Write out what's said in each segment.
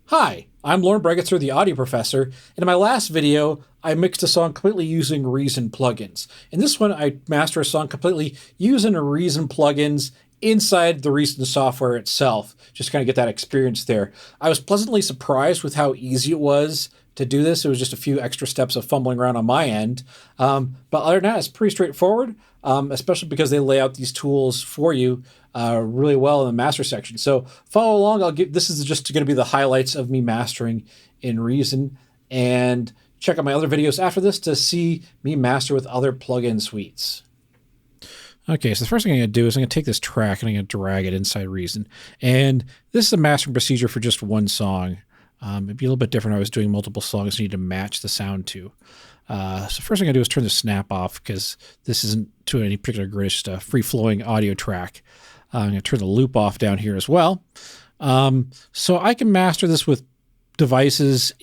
Hi, I'm Lauren Bregetzer, the audio professor, and in my last video, I mixed a song completely using Reason plugins. In this one, I master a song completely using Reason plugins inside the Reason software itself. Just kind of get that experience there. I was pleasantly surprised with how easy it was to do this. It was just a few extra steps of fumbling around on my end. But other than that, it's pretty straightforward, especially because they lay out these tools for you really well in the master section. So follow along. This is just going to be the highlights of me mastering in Reason, and check out my other videos after this to see me master with other plugin suites. Okay, so the first thing I'm going to do is I'm going to take this track and I'm going to drag it inside Reason. And this is a mastering procedure for just one song. It'd be a little bit different if I was doing multiple songs I need to match the sound to. So first thing I do is turn the snap off because this isn't to any particular grid, it's just a free-flowing audio track. I'm going to turn the loop off down here as well. So I can master this with devices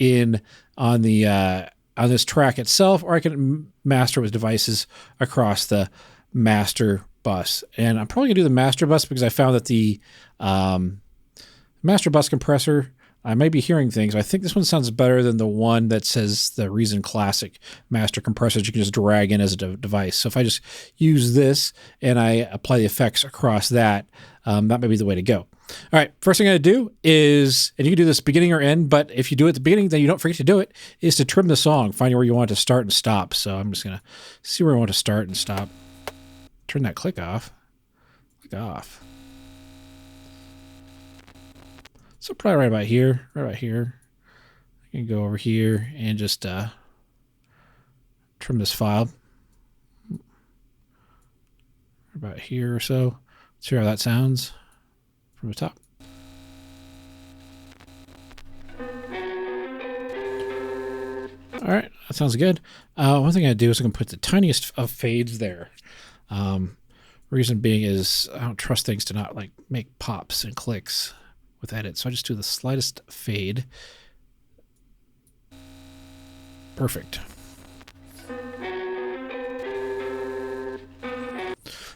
on this track itself, or I can master with devices across the master bus. And I'm probably going to do the master bus because I found that the master bus compressor, I might be hearing things. I think this one sounds better than the one that says the Reason Classic master compressor that you can just drag in as a device. So if I just use this and I apply the effects across that, that might be the way to go. All right, first thing I'm going to do is, and you can do this beginning or end, but if you do it at the beginning, then you don't forget to do it, is to trim the song, find where you want it to start and stop. So I'm just going to see where I want to start and stop. Turn that click off. Click off. So probably right about here, I can go over here and just trim this file. About here or so. Let's hear how that sounds from the top. All right, that sounds good. One thing I do is I'm going to put the tiniest of fades there. Reason being is I don't trust things to not like make pops and clicks with edit. So I just do the slightest fade. Perfect.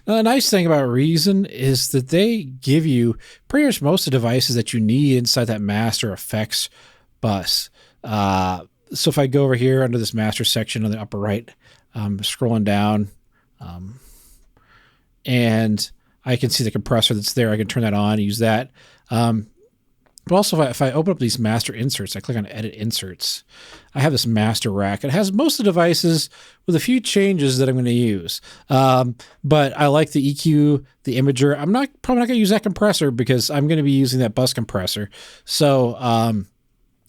Now, the nice thing about Reason is that they give you pretty much most of the devices that you need inside that master effects bus. So if I go over here under this master section on the upper right, scrolling down, and I can see the compressor that's there. I can turn that on and use that. But also, if I open up these master inserts, I click on Edit Inserts, I have this master rack. It has most of the devices with a few changes that I'm going to use. But I like the EQ, the Imager. I'm probably not going to use that compressor because I'm going to be using that bus compressor. So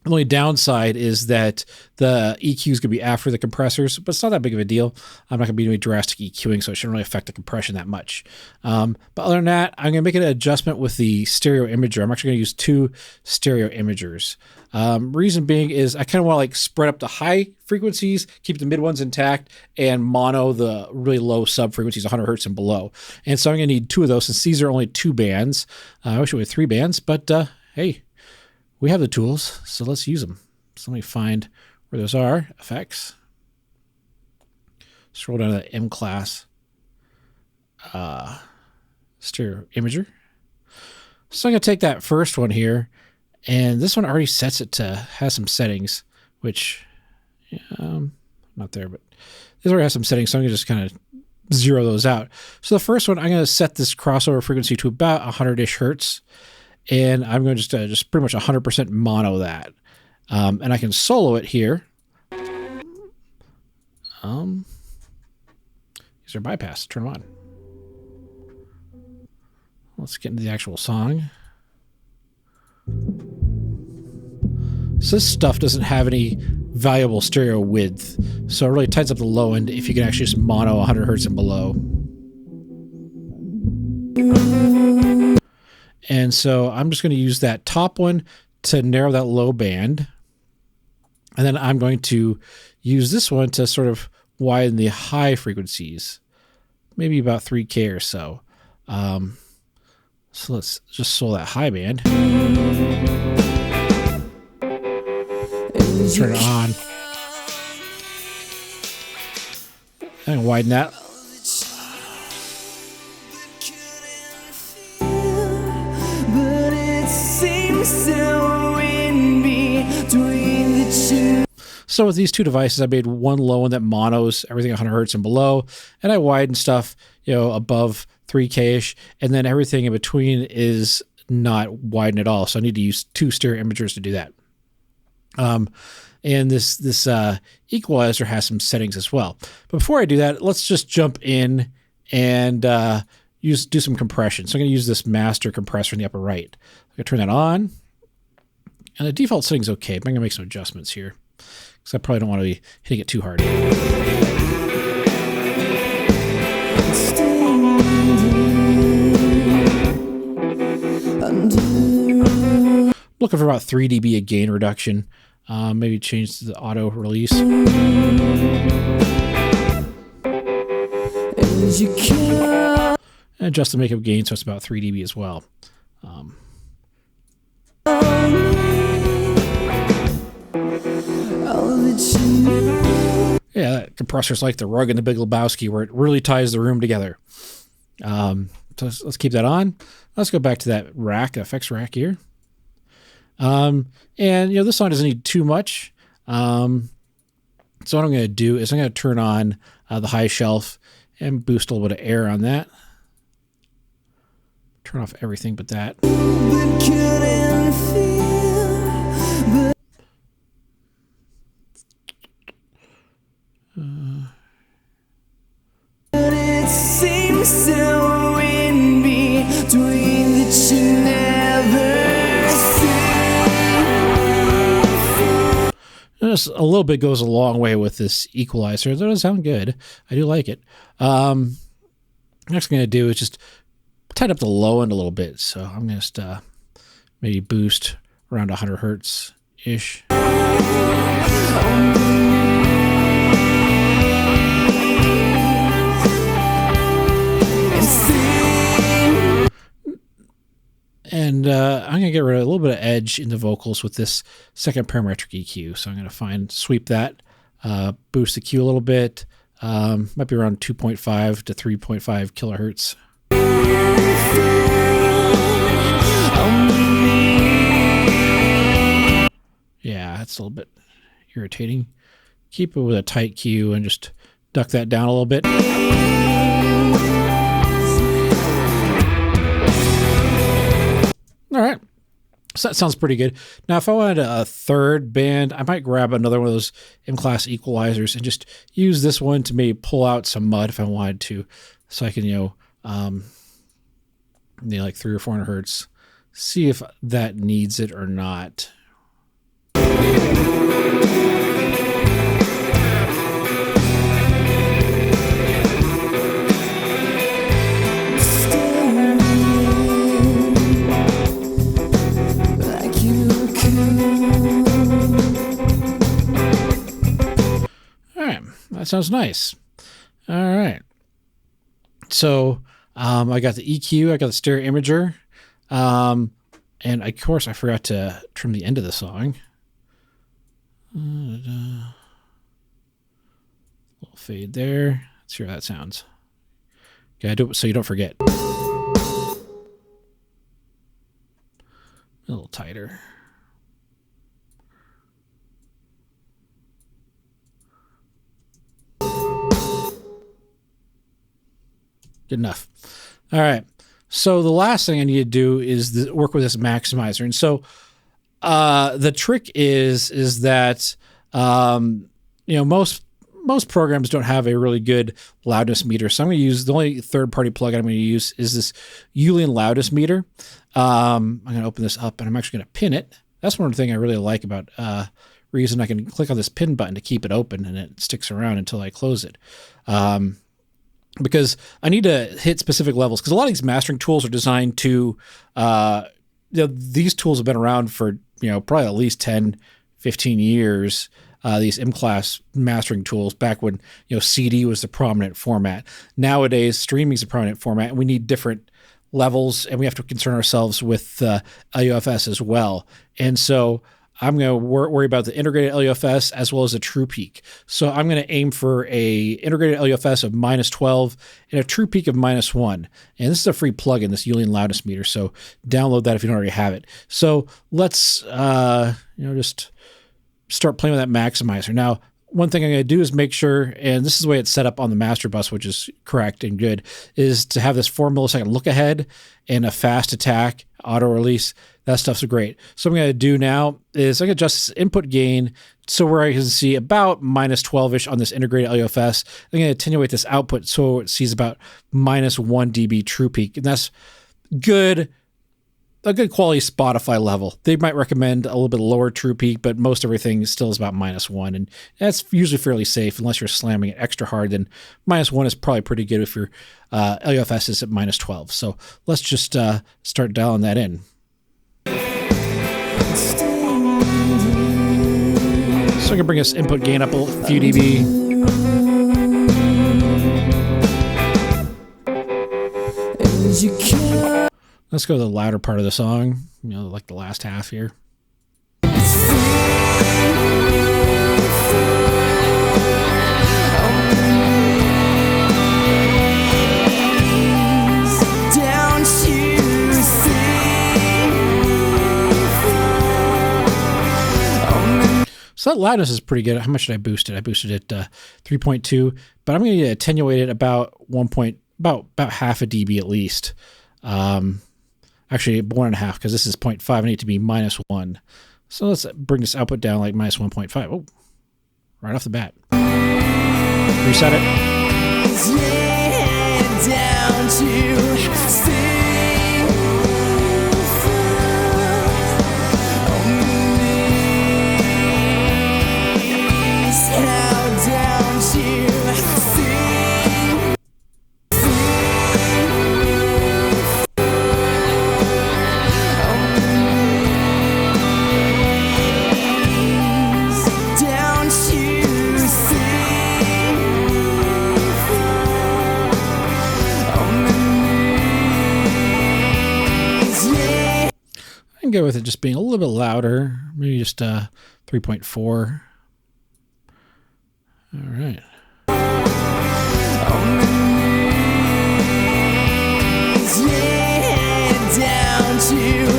the only downside is that the EQ is going to be after the compressors, but it's not that big of a deal. I'm not going to be doing drastic EQing, so it shouldn't really affect the compression that much. But other than that, I'm going to make an adjustment with the Stereo Imager. I'm actually going to use 2 Stereo Imagers. Reason being is I kind of want to like spread up the high frequencies, keep the mid ones intact, and mono the really low sub frequencies, 100 hertz and below. And so I'm going to need 2 of those since these are only 2 bands. I wish we had 3 bands, but hey. We have the tools, so let's use them. So let me find where those are. Effects. Scroll down to the MClass Stereo Imager. So I'm going to take that first one here, and this one already sets it to have some settings, which, not there, but this already has some settings, so I'm going to just kind of zero those out. So the first one, I'm going to set this crossover frequency to about 100-ish hertz. And I'm going to just pretty much 100% mono that. And I can solo it here. Use our bypass. Turn them on. Let's get into the actual song. So this stuff doesn't have any valuable stereo width. So it really tightens up the low end if you can actually just mono 100 hertz and below. And so I'm just going to use that top one to narrow that low band. And then I'm going to use this one to sort of widen the high frequencies, maybe about 3K or so. So let's just solo that high band. Turn it on. And widen that. So in So with these two devices, I made one low one that monos everything 100 hertz and below, and I widened stuff, you know, above 3K-ish, and then everything in between is not widened at all. So I need to use 2 stereo imagers to do that. And this equalizer has some settings as well. But before I do that, let's just jump in and do some compression. So I'm going to use this master compressor in the upper right. I'm going to turn that on. And the default setting is okay, but I'm going to make some adjustments here because I probably don't want to be hitting it too hard. Looking for about 3 dB of gain reduction. Maybe change to the auto release. And adjust the makeup gain so it's about 3 dB as well. Yeah, that compressor's like the rug in the Big Lebowski where it really ties the room together. So let's keep that on. Let's go back to that rack, effects rack here. And, you know, this song doesn't need too much. So what I'm going to do is I'm going to turn on the high shelf and boost a little bit of air on that. Turn off everything but that. It seems so in between that you never see. Just a little bit goes a long way with this equalizer. It does sound good. I do like it. Next thing I'm going to do is just tighten up the low end a little bit. So I'm going to just maybe boost around 100 hertz-ish. And I'm going to get rid of a little bit of edge in the vocals with this second parametric EQ. So I'm going to sweep that, boost the Q a little bit. Might be around 2.5 to 3.5 kilohertz. Yeah, that's a little bit irritating. Keep it with a tight Q and just duck that down a little bit. All right, so that sounds pretty good. Now, if I wanted a third band, I might grab another one of those MClass equalizers and just use this one to maybe pull out some mud if I wanted to, so I can, like 300 or 400 hertz, see if that needs it or not. That sounds nice. All right. So I got the EQ, I got the stereo imager, and of course I forgot to trim the end of the song. Little fade there. Let's hear how that sounds. Okay, do it so you don't forget. A little tighter. Good enough. All right. So the last thing I need to do is work with this maximizer. And so the trick is that most programs don't have a really good loudness meter. So I'm going to use the only third-party plugin I'm going to use is this Youlean Loudness Meter. I'm going to open this up and I'm actually going to pin it. That's one thing I really like about Reason. I can click on this pin button to keep it open and it sticks around until I close it. Because I need to hit specific levels. Because a lot of these mastering tools are designed to, these tools have been around for, probably at least 10, 15 years. These MClass mastering tools back when, CD was the prominent format. Nowadays, streaming is the prominent format, and we need different levels, and we have to concern ourselves with LUFS as well. And so I'm going to worry about the integrated LUFS as well as a True Peak. So I'm going to aim for a integrated LUFS of -12 and a True Peak of -1. And this is a free plugin, this Youlean Loudness Meter. So download that if you don't already have it. So let's, just start playing with that maximizer. Now, one thing I'm going to do is make sure, and this is the way it's set up on the master bus, which is correct and good, is to have this 4 millisecond look ahead and a fast attack, auto release. That stuff's great. So what I'm going to do now is I can adjust this input gain so where I can see about minus 12-ish on this integrated LUFS. I'm going to attenuate this output so it sees about minus 1 dB true peak. And that's good. A good quality Spotify level. They might recommend a little bit lower true peak, but most everything still is about -1. And that's usually fairly safe unless you're slamming it extra hard. Then -1 is probably pretty good if your LUFS is at -12. So let's just start dialing that in. So I can bring this input gain up a few dB. Let's go to the louder part of the song, you know, like the last half here. So that loudness is pretty good. How much did I boost it? I boosted it 3.2, but I'm going to attenuate it about about half a dB at least. Actually 1.5 because this is 0.5. I need it to be -1. So let's bring this output down like -1.5. Oh, right off the bat. Reset it. Down to go with it just being a little bit louder, maybe just 3.4. All right. Down to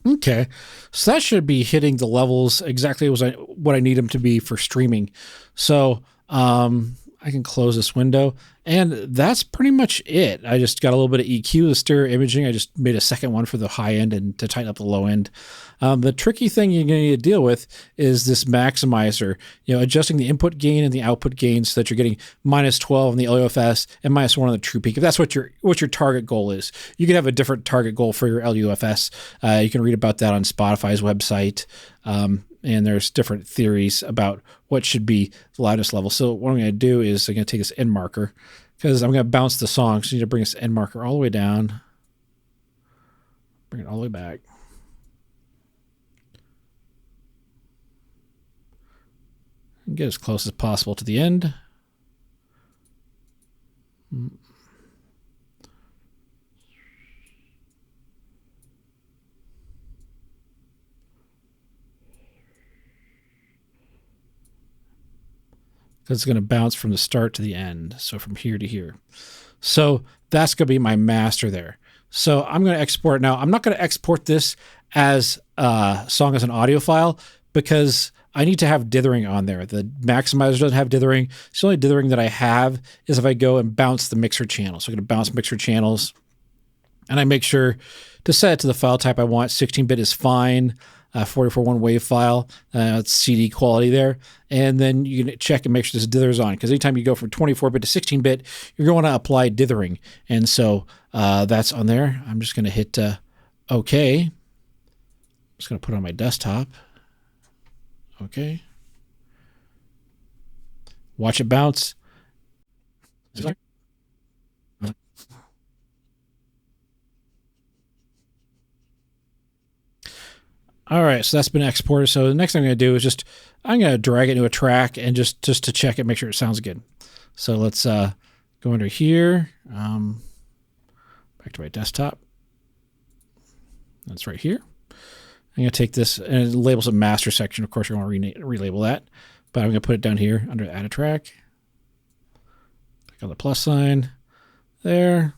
okay, so that should be hitting the levels exactly what I need them to be for streaming. So I can close this window, and that's pretty much it. I just got a little bit of EQ, the stereo imaging. I just made a second one for the high end and to tighten up the low end. The tricky thing you're going to need to deal with is this maximizer, adjusting the input gain and the output gain so that you're getting -12 on the LUFS and -1 on the true peak. If that's what your target goal is, you can have a different target goal for your LUFS. You can read about that on Spotify's website. And there's different theories about what should be the loudness level. So what I'm going to do is I'm going to take this end marker because I'm going to bounce the song. So you need to bring this end marker all the way down. Bring it all the way back. And get as close as possible to the end. Because it's going to bounce from the start to the end. So from here to here. So that's going to be my master there. So I'm going to export now. I'm not going to export this as a song as an audio file because I need to have dithering on there. The maximizer doesn't have dithering. So the only dithering that I have is if I go and bounce the mixer channel. So I'm going to bounce mixer channels. And I make sure to set it to the file type I want. 16-bit is fine. 44.1 wave file, it's CD quality there. And then you can check and make sure this dither's on, because anytime you go from 24-bit to 16-bit, you're going to apply dithering. And so that's on there. I'm just going to hit OK. I'm just going to put it on my desktop. OK. Watch it bounce. All right, so that's been exported. So the next thing I'm going to do is I'm going to drag it into a track and just to check it, make sure it sounds good. So let's go under here, back to my desktop. That's right here. I'm going to take this, and it labels a master section. Of course, you're going to relabel that, but I'm going to put it down here under add a track. Click on the plus sign. there.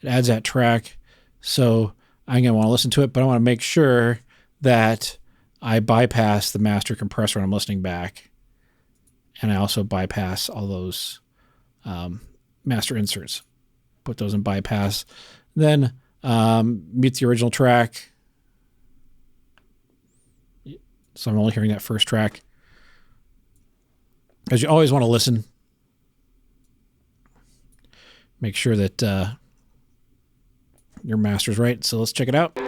It adds that track. So I'm going to want to listen to it, but I want to make sure that I bypass the master compressor when I'm listening back. And I also bypass all those master inserts. Put those in bypass. Then mute the original track. So I'm only hearing that first track. Because you always want to listen. Make sure that your master's right. So let's check it out.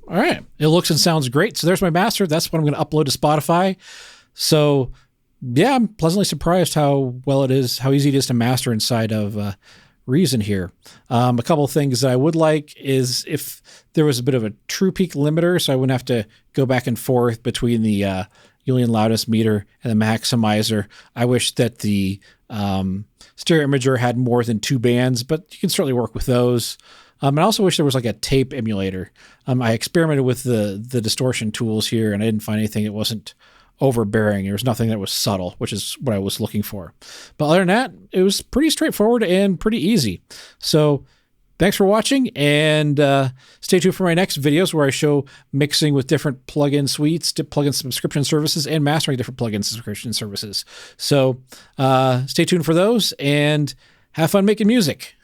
All right, it looks and sounds great. So there's my master. That's what I'm going to upload to Spotify. So yeah, I'm pleasantly surprised how well it is, how easy it is to master inside of Reason here. A couple of things that I would like is if there was a bit of a True Peak limiter, so I wouldn't have to go back and forth between the Youlean Loudness Meter and the Maximizer. I wish that the Stereo Imager had more than 2 bands, but you can certainly work with those. And I also wish there was like a tape emulator. I experimented with the distortion tools here, and I didn't find anything that wasn't overbearing. There was nothing that was subtle, which is what I was looking for. But other than that, it was pretty straightforward and pretty easy. So thanks for watching, and stay tuned for my next videos where I show mixing with different plugin suites, plugin subscription services, and mastering different plugin subscription services. So stay tuned for those, and have fun making music.